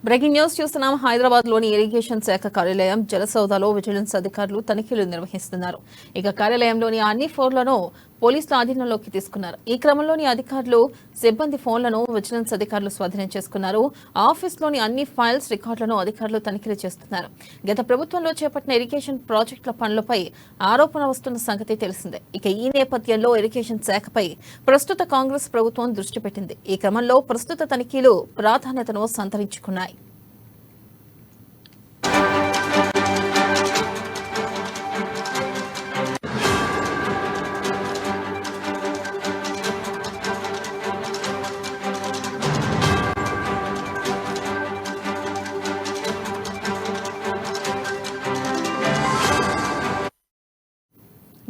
Breaking news చూస్తున్నాం. హైదరాబాద్ లోని irrigation శాఖ కార్యాలయం జలసౌదాలో విజిలెన్స్ అధికారులు తనిఖీలు నిర్వహిస్తున్నారు. ఇక కార్యాలయంలోని అన్ని ఫ్లోర్లను పోలీసుల ఆధీనంలోకి తీసుకున్నారు. ఈ క్రమంలోని అధికారులు సిబ్బంది ఫోన్లను విజిలెన్స్ అధికారులు స్వాధీనం చేసుకున్నారు. ఆఫీస్లోని అన్ని ఫైల్స్ రికార్డులను అధికారులు తనిఖీలు చేస్తున్నారు. గత ప్రభుత్వంలో చేపట్టిన ఇరిగేషన్ ప్రాజెక్టుల పనులపై ఆరోపణ వస్తున్న సంగతి తెలిసిందే. ఇక ఈ నేపథ్యంలో ఇరిగేషన్ శాఖపై ప్రస్తుత కాంగ్రెస్ ప్రభుత్వం దృష్టి పెట్టింది. ఈ క్రమంలో ప్రస్తుత తనిఖీలు ప్రాధాన్యతను సంతరించుకున్నాయి.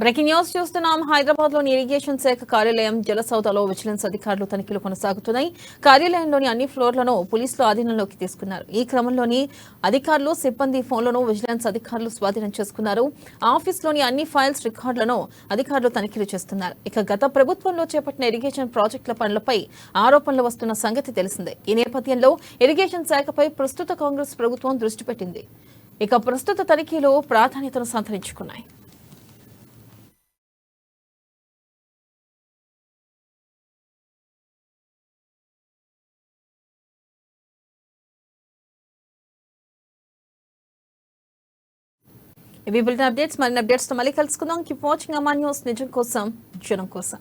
బ్రేకింగ్ న్యూస్ చూస్తున్నాం. హైదరాబాద్ లోని ఇరిగేషన్ శాఖ కార్యాలయం జలసౌదాలో విజిలెన్స్ అధికారులు తనిఖీలు కొనసాగుతున్నాయి. కార్యాలయంలోని అన్ని ఫ్లోర్లను పోలీసులు ఆధీనంలోకి తీసుకున్నారు. ఈ క్రమంలోని అధికారులు సిబ్బంది ఫోన్లను విజిలెన్స్ అధికారులు స్వాధీనం చేసుకున్నారు. ఆఫీస్లోని అన్ని ఫైల్స్ రికార్డులను అధికారులు తనిఖీలు చేస్తున్నారు. ఇక గత ప్రభుత్వంలో చేపట్టిన ఇరిగేషన్ ప్రాజెక్టుల పనులపై ఆరోపణలు వస్తున్న సంగతి తెలిసిందే. ఈ నేపథ్యంలో ఇరిగేషన్ శాఖపై ప్రస్తుత కాంగ్రెస్ ప్రభుత్వం దృష్టి పెట్టింది. ఇక ప్రస్తుత తనిఖీలు ప్రాధాన్యతను సంతరించుకున్నాయి. ఇవి బులెటిన్ అప్డేట్స్. మరిన్ని అప్డేట్స్ తో మళ్ళీ కలుసుకుందాం. కీప్ వాచింగ్ అమా న్యూస్. నిజం కోసం జనం కోసం.